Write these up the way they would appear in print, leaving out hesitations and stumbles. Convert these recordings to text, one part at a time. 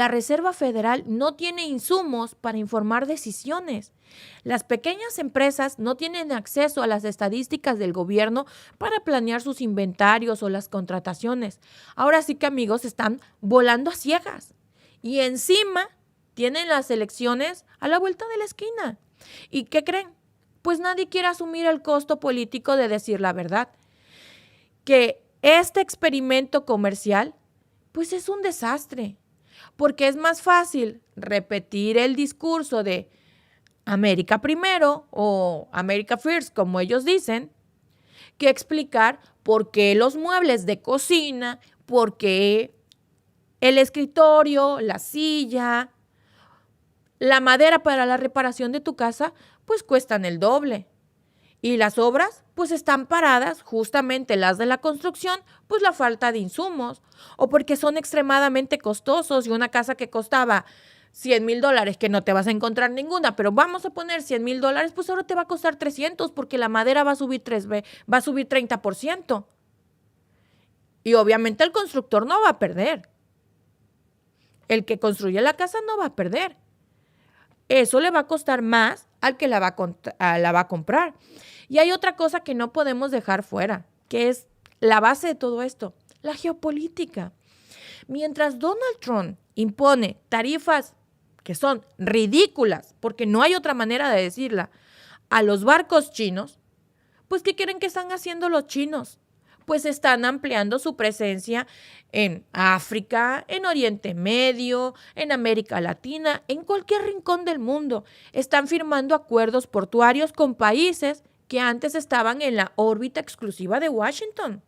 La Reserva Federal no tiene insumos para informar decisiones. Las pequeñas empresas no tienen acceso a las estadísticas del gobierno para planear sus inventarios o las contrataciones. Ahora sí que, amigos, están volando a ciegas. Y encima tienen las elecciones a la vuelta de la esquina. ¿Y qué creen? Pues nadie quiere asumir el costo político de decir la verdad. Que este experimento comercial, pues es un desastre. Porque es más fácil repetir el discurso de América primero o America First, como ellos dicen, que explicar por qué los muebles de cocina, por qué el escritorio, la silla, la madera para la reparación de tu casa, pues cuestan el doble. Y las obras, pues están paradas, justamente las de la construcción, pues la falta de insumos, o porque son extremadamente costosos y una casa que costaba $100,000, que no te vas a encontrar ninguna, pero vamos a poner $100,000, pues ahora te va a costar 300 porque la madera va a subir 30%. Y obviamente el constructor no va a perder. El que construye la casa no va a perder. Eso le va a costar más al que la va a comprar. Y hay otra cosa que no podemos dejar fuera, que es la base de todo esto, la geopolítica. Mientras Donald Trump impone tarifas que son ridículas, porque no hay otra manera de decirla, a los barcos chinos, pues ¿qué quieren que están haciendo los chinos? Pues están ampliando su presencia en África, en Oriente Medio, en América Latina, en cualquier rincón del mundo. Están firmando acuerdos portuarios con países que antes estaban en la órbita exclusiva de Washington.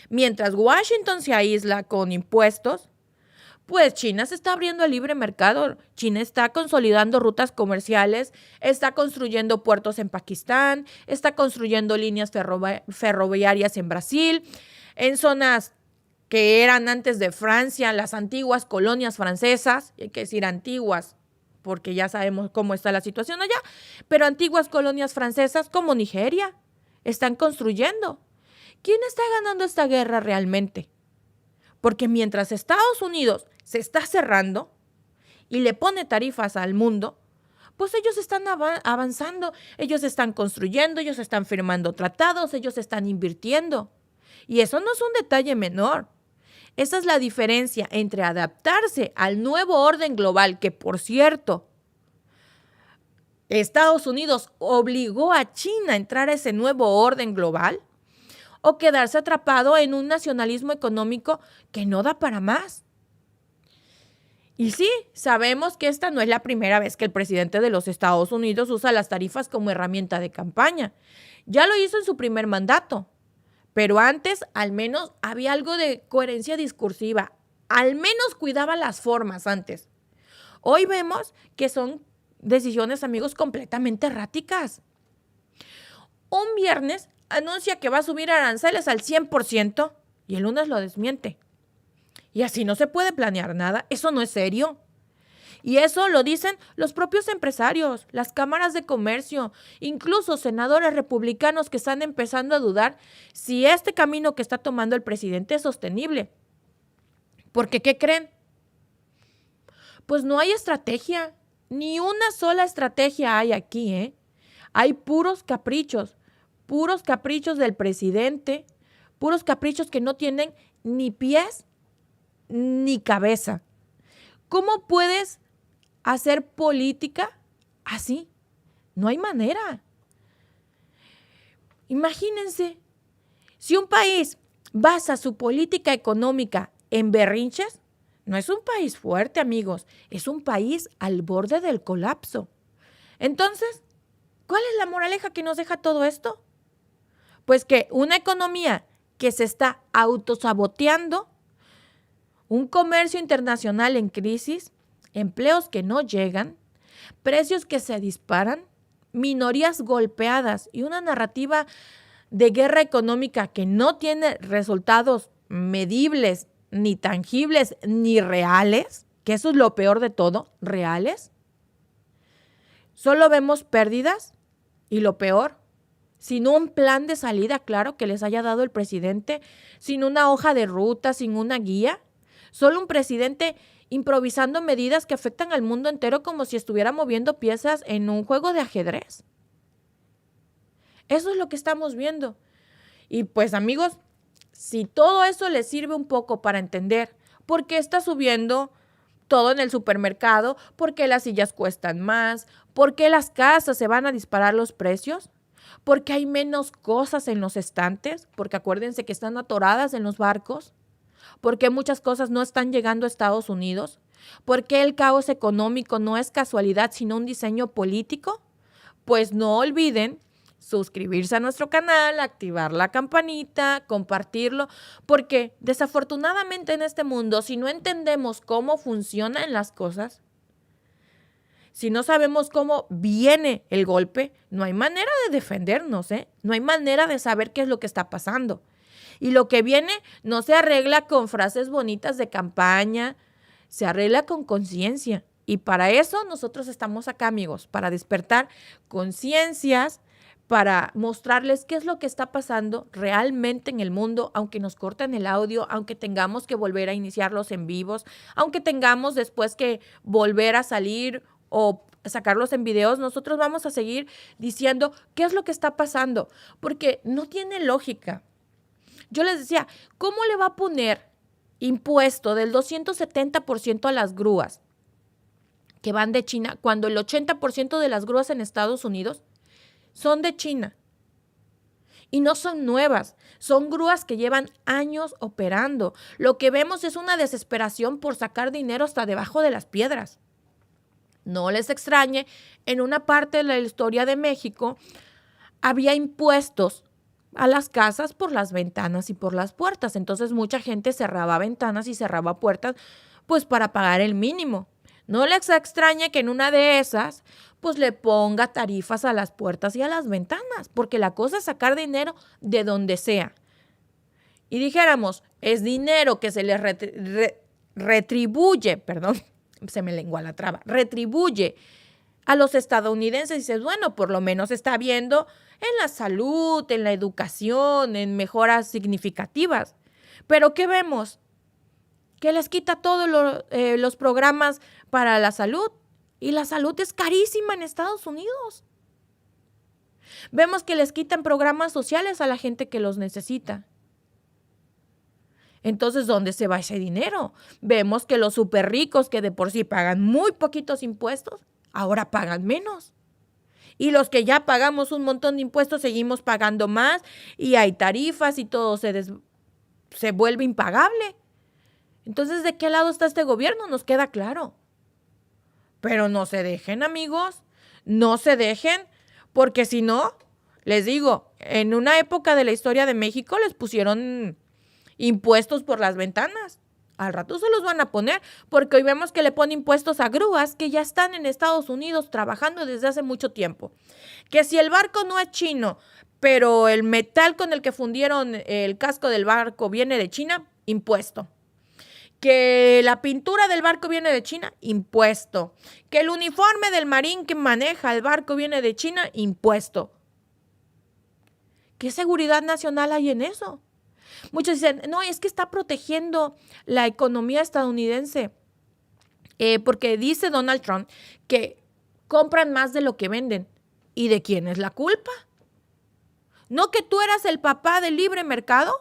Mientras Washington se aísla con impuestos, pues China se está abriendo al libre mercado. China está consolidando rutas comerciales, está construyendo puertos en Pakistán, está construyendo líneas ferroviarias en Brasil, en zonas que eran antes de Francia, las antiguas colonias francesas, hay que decir antiguas, porque ya sabemos cómo está la situación allá, pero antiguas colonias francesas como Nigeria están construyendo. ¿Quién está ganando esta guerra realmente? Porque mientras Estados Unidos se está cerrando y le pone tarifas al mundo, pues ellos están avanzando, ellos están construyendo, ellos están firmando tratados, ellos están invirtiendo. Y eso no es un detalle menor. Esa es la diferencia entre adaptarse al nuevo orden global, que por cierto, Estados Unidos obligó a China a entrar a ese nuevo orden global, o quedarse atrapado en un nacionalismo económico que no da para más. Y sí, sabemos que esta no es la primera vez que el presidente de los Estados Unidos usa las tarifas como herramienta de campaña. Ya lo hizo en su primer mandato, pero antes al menos había algo de coherencia discursiva, al menos cuidaba las formas antes. Hoy vemos que son decisiones, amigos, completamente erráticas. Un viernes anuncia que va a subir aranceles al 100% y el lunes lo desmiente. Y así no se puede planear nada. Eso no es serio. Y eso lo dicen los propios empresarios, las cámaras de comercio, incluso senadores republicanos que están empezando a dudar si este camino que está tomando el presidente es sostenible. Porque, ¿qué creen? Pues no hay estrategia. Ni una sola estrategia hay aquí, ¿eh? Hay puros caprichos del presidente, puros caprichos que no tienen ni pies ni cabeza. ¿Cómo puedes hacer política así? No hay manera. Imagínense, si un país basa su política económica en berrinches, no es un país fuerte, amigos, es un país al borde del colapso. Entonces, ¿cuál es la moraleja que nos deja todo esto? Pues que una economía que se está autosaboteando, un comercio internacional en crisis, empleos que no llegan, precios que se disparan, minorías golpeadas y una narrativa de guerra económica que no tiene resultados medibles, ni tangibles, ni reales, que eso es lo peor de todo, reales. Solo vemos pérdidas y lo peor, sin un plan de salida claro que les haya dado el presidente, sin una hoja de ruta, sin una guía, solo un presidente improvisando medidas que afectan al mundo entero como si estuviera moviendo piezas en un juego de ajedrez. Eso es lo que estamos viendo. Y pues amigos, si todo eso les sirve un poco para entender por qué está subiendo todo en el supermercado, por qué las sillas cuestan más, por qué las casas se van a disparar los precios, por qué hay menos cosas en los estantes, porque acuérdense que están atoradas en los barcos, por qué muchas cosas no están llegando a Estados Unidos, por qué el caos económico no es casualidad, sino un diseño político, pues no olviden suscribirse a nuestro canal, activar la campanita, compartirlo, porque desafortunadamente en este mundo, si no entendemos cómo funcionan las cosas, si no sabemos cómo viene el golpe, no hay manera de defendernos, no hay manera de saber qué es lo que está pasando. Y lo que viene no se arregla con frases bonitas de campaña, se arregla con conciencia. Y para eso nosotros estamos acá, amigos, para despertar conciencias, para mostrarles qué es lo que está pasando realmente en el mundo, aunque nos corten el audio, aunque tengamos que volver a iniciarlos en vivos, aunque tengamos después que volver a salir o sacarlos en videos, nosotros vamos a seguir diciendo qué es lo que está pasando, porque no tiene lógica. Yo les decía, ¿cómo le va a poner impuesto del 270% a las grúas que van de China cuando el 80% de las grúas en Estados Unidos son de China? Y no son nuevas, son grúas que llevan años operando. Lo que vemos es una desesperación por sacar dinero hasta debajo de las piedras. No les extrañe, en una parte de la historia de México había impuestos a las casas por las ventanas y por las puertas. Entonces mucha gente cerraba ventanas y cerraba puertas pues para pagar el mínimo. No les extrañe que en una de esas pues le ponga tarifas a las puertas y a las ventanas, porque la cosa es sacar dinero de donde sea. Y dijéramos, es dinero que se les retribuye, perdón, se me lengua la traba, retribuye a los estadounidenses. Y dices, bueno, por lo menos está viendo en la salud, en la educación, en mejoras significativas. Pero ¿qué vemos? Que les quita todos los programas para la salud. Y la salud es carísima en Estados Unidos. Vemos que les quitan programas sociales a la gente que los necesita. Entonces, ¿dónde se va ese dinero? Vemos que los súper ricos, que de por sí pagan muy poquitos impuestos, ahora pagan menos. Y los que ya pagamos un montón de impuestos, seguimos pagando más y hay tarifas y todo se vuelve impagable. Entonces, ¿de qué lado está este gobierno? Nos queda claro. Pero no se dejen, amigos, no se dejen, porque si no, les digo, en una época de la historia de México les pusieron impuestos por las ventanas. Al rato se los van a poner, porque hoy vemos que le ponen impuestos a grúas que ya están en Estados Unidos trabajando desde hace mucho tiempo. Que si el barco no es chino, pero el metal con el que fundieron el casco del barco viene de China, impuesto. Que la pintura del barco viene de China, impuesto. Que el uniforme del marín que maneja el barco viene de China, impuesto. ¿Qué seguridad nacional hay en eso? Muchos dicen, no, es que está protegiendo la economía estadounidense, porque dice Donald Trump que compran más de lo que venden. ¿Y de quién es la culpa? ¿No que tú eras el papá del libre mercado?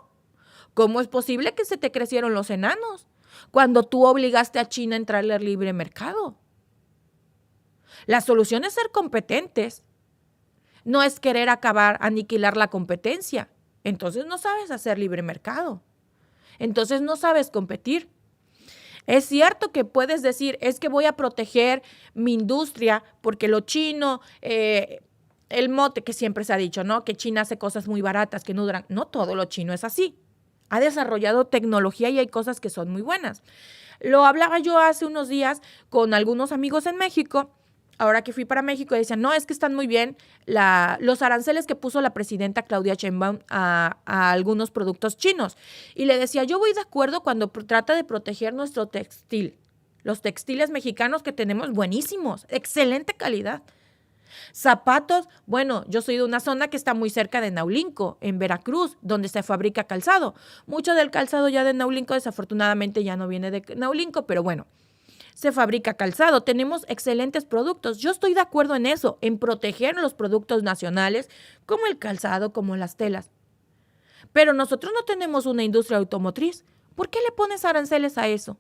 ¿Cómo es posible que se te crecieron los enanos cuando tú obligaste a China a entrarle al libre mercado? La solución es ser competentes. No es querer aniquilar la competencia. Entonces no sabes hacer libre mercado. Entonces no sabes competir. Es cierto que puedes decir, es que voy a proteger mi industria porque lo chino, el mote que siempre se ha dicho, ¿no? Que China hace cosas muy baratas que no duran. No todo lo chino es así. Ha desarrollado tecnología y hay cosas que son muy buenas. Lo hablaba yo hace unos días con algunos amigos en México. Ahora que fui para México, decían, no, es que están muy bien los aranceles que puso la presidenta Claudia Sheinbaum a algunos productos chinos. Y le decía, yo voy de acuerdo cuando trata de proteger nuestro textil. Los textiles mexicanos que tenemos buenísimos, excelente calidad. Zapatos, bueno, yo soy de una zona que está muy cerca de Naulinco, en Veracruz, donde se fabrica calzado. Mucho del calzado ya de Naulinco, desafortunadamente ya no viene de Naulinco, pero bueno. se fabrica calzado, tenemos excelentes productos. Yo estoy de acuerdo en eso, en proteger los productos nacionales, como el calzado, como las telas. Pero nosotros no tenemos una industria automotriz. ¿Por qué le pones aranceles a eso?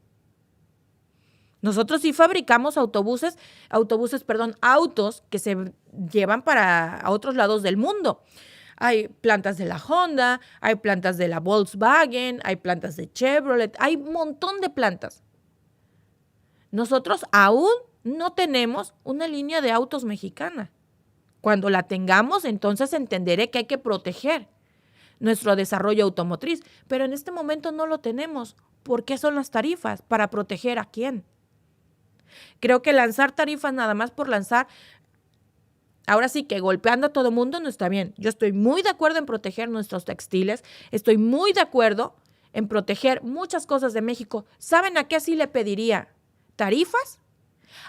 Nosotros sí fabricamos autos que se llevan a otros lados del mundo. Hay plantas de la Honda, hay plantas de la Volkswagen, hay plantas de Chevrolet, hay un montón de plantas. Nosotros aún no tenemos una línea de autos mexicana. Cuando la tengamos, entonces entenderé que hay que proteger nuestro desarrollo automotriz, pero en este momento no lo tenemos. ¿Por qué son las tarifas? ¿Para proteger a quién? Creo que lanzar tarifas nada más por lanzar, ahora sí que golpeando a todo mundo no está bien. Yo estoy muy de acuerdo en proteger nuestros textiles, estoy muy de acuerdo en proteger muchas cosas de México. ¿Saben a qué sí le pediría tarifas?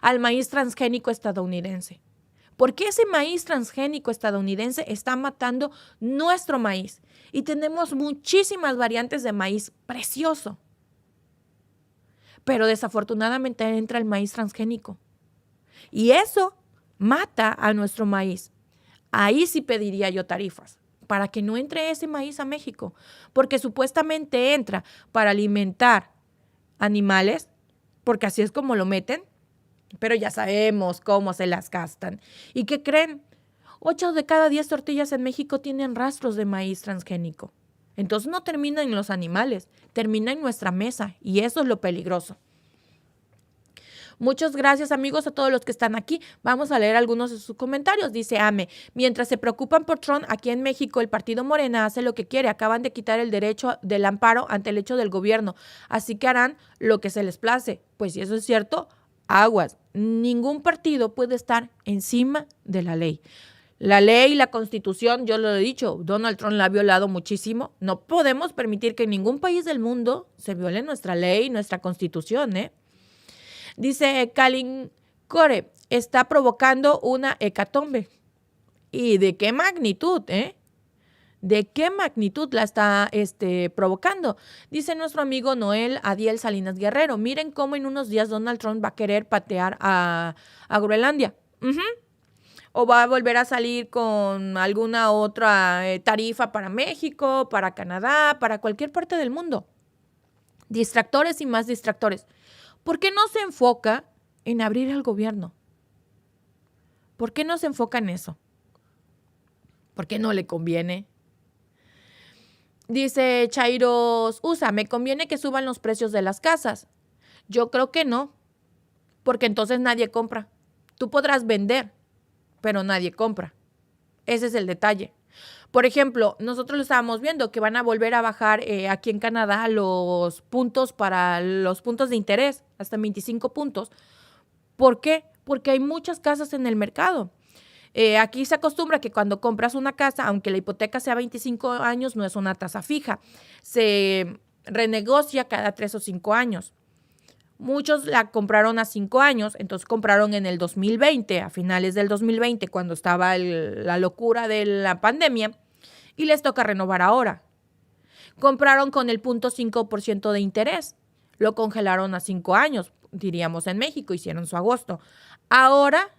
Al maíz transgénico estadounidense. Porque ese maíz transgénico estadounidense está matando nuestro maíz. Y tenemos muchísimas variantes de maíz precioso. Pero desafortunadamente entra el maíz transgénico. Y eso mata a nuestro maíz. Ahí sí pediría yo tarifas, para que no entre ese maíz a México. Porque supuestamente entra para alimentar animales, porque así es como lo meten, pero ya sabemos cómo se las gastan. ¿Y qué creen? 8 de cada 10 tortillas en México tienen rastros de maíz transgénico. Entonces no termina en los animales, termina en nuestra mesa y eso es lo peligroso. Muchas gracias, amigos, a todos los que están aquí. Vamos a leer algunos de sus comentarios. Dice Ame, mientras se preocupan por Trump, aquí en México el partido Morena hace lo que quiere. Acaban de quitar el derecho del amparo ante el hecho del gobierno. Así que harán lo que se les place. Pues si eso es cierto, aguas. Ningún partido puede estar encima de la ley. La ley y la Constitución, yo lo he dicho, Donald Trump la ha violado muchísimo. No podemos permitir que en ningún país del mundo se viole nuestra ley y nuestra Constitución, ¿eh? Dice Kalin Core, está provocando una hecatombe. ¿Y de qué magnitud, eh? ¿De qué magnitud la está provocando? Dice nuestro amigo Noel Adiel Salinas Guerrero, miren cómo en unos días Donald Trump va a querer patear a Groenlandia. O va a volver a salir con alguna otra tarifa para México, para Canadá, para cualquier parte del mundo. Distractores y más distractores. ¿Por qué no se enfoca en abrir el gobierno? ¿Por qué no se enfoca en eso? ¿Por qué no le conviene? Dice Chairos USA, me conviene que suban los precios de las casas. Yo creo que no, porque entonces nadie compra. Tú podrás vender, pero nadie compra. Ese es el detalle. Por ejemplo, nosotros lo estábamos viendo que van a volver a bajar aquí en Canadá los puntos para los puntos de interés, hasta 25 puntos. ¿Por qué? Porque hay muchas casas en el mercado. Aquí se acostumbra que cuando compras una casa, aunque la hipoteca sea 25 años, no es una tasa fija. Se renegocia cada 3 o 5 años. Muchos la compraron a 5 años, entonces compraron en el 2020, a finales del 2020, cuando estaba la locura de la pandemia, y les toca renovar ahora. Compraron con el 0.5% de interés, lo congelaron a 5 años, diríamos en México, hicieron su agosto. Ahora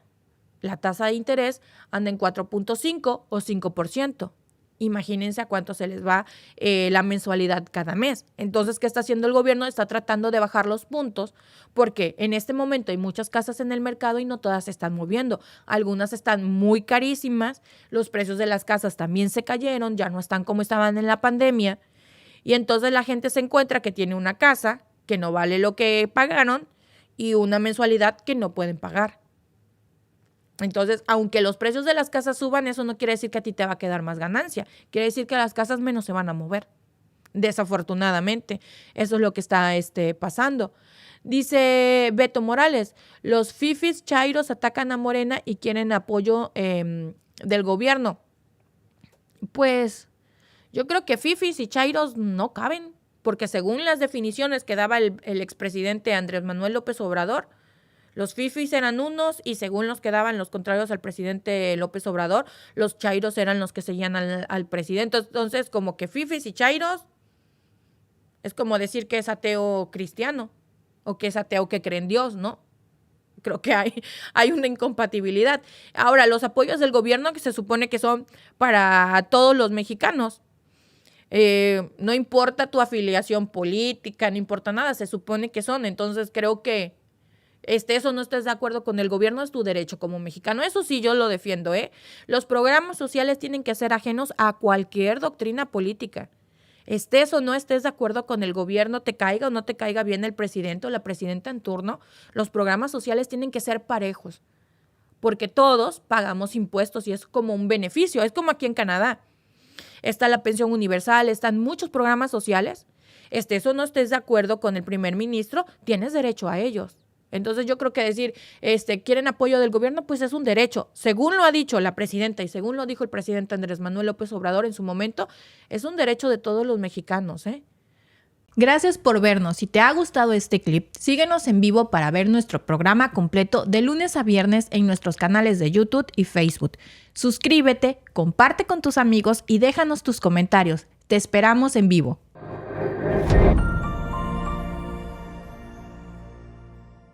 la tasa de interés anda en 4.5 o 5%. Imagínense a cuánto se les va la mensualidad cada mes. Entonces, ¿qué está haciendo el gobierno? Está tratando de bajar los puntos porque en este momento hay muchas casas en el mercado y no todas se están moviendo. Algunas están muy carísimas, los precios de las casas también se cayeron, ya no están como estaban en la pandemia. Y entonces la gente se encuentra que tiene una casa que no vale lo que pagaron y una mensualidad que no pueden pagar. Entonces, aunque los precios de las casas suban, eso no quiere decir que a ti te va a quedar más ganancia. Quiere decir que las casas menos se van a mover. Desafortunadamente, eso es lo que está pasando. Dice Beto Morales, los fifis chairos atacan a Morena y quieren apoyo del gobierno. Pues yo creo que fifis y chairos no caben, porque según las definiciones que daba el expresidente Andrés Manuel López Obrador, los fifis eran unos y según los que daban los contrarios al presidente López Obrador, los chairos eran los que seguían al presidente. Entonces, como que fifis y chairos es como decir que es ateo cristiano. o que es ateo que cree en Dios, ¿no? Creo que hay una incompatibilidad. Ahora, los apoyos del gobierno que se supone que son para todos los mexicanos. No importa tu afiliación política, no importa nada, se supone que son. Entonces creo que estés o no estés de acuerdo con el gobierno es tu derecho como mexicano. Eso sí, yo lo defiendo, ¿eh? Los programas sociales tienen que ser ajenos a cualquier doctrina política. Estés o no estés de acuerdo con el gobierno, te caiga o no te caiga bien el presidente o la presidenta en turno, los programas sociales tienen que ser parejos, porque todos pagamos impuestos y es como un beneficio, es como aquí en Canadá. Está la pensión universal, están muchos programas sociales. Estés o no estés de acuerdo con el primer ministro, tienes derecho a ellos. Entonces yo creo que decir, quieren apoyo del gobierno, pues es un derecho. Según lo ha dicho la presidenta y según lo dijo el presidente Andrés Manuel López Obrador en su momento, es un derecho de todos los mexicanos, ¿eh? Gracias por vernos. Si te ha gustado este clip, síguenos en vivo para ver nuestro programa completo de lunes a viernes en nuestros canales de YouTube y Facebook. Suscríbete, comparte con tus amigos y déjanos tus comentarios. Te esperamos en vivo.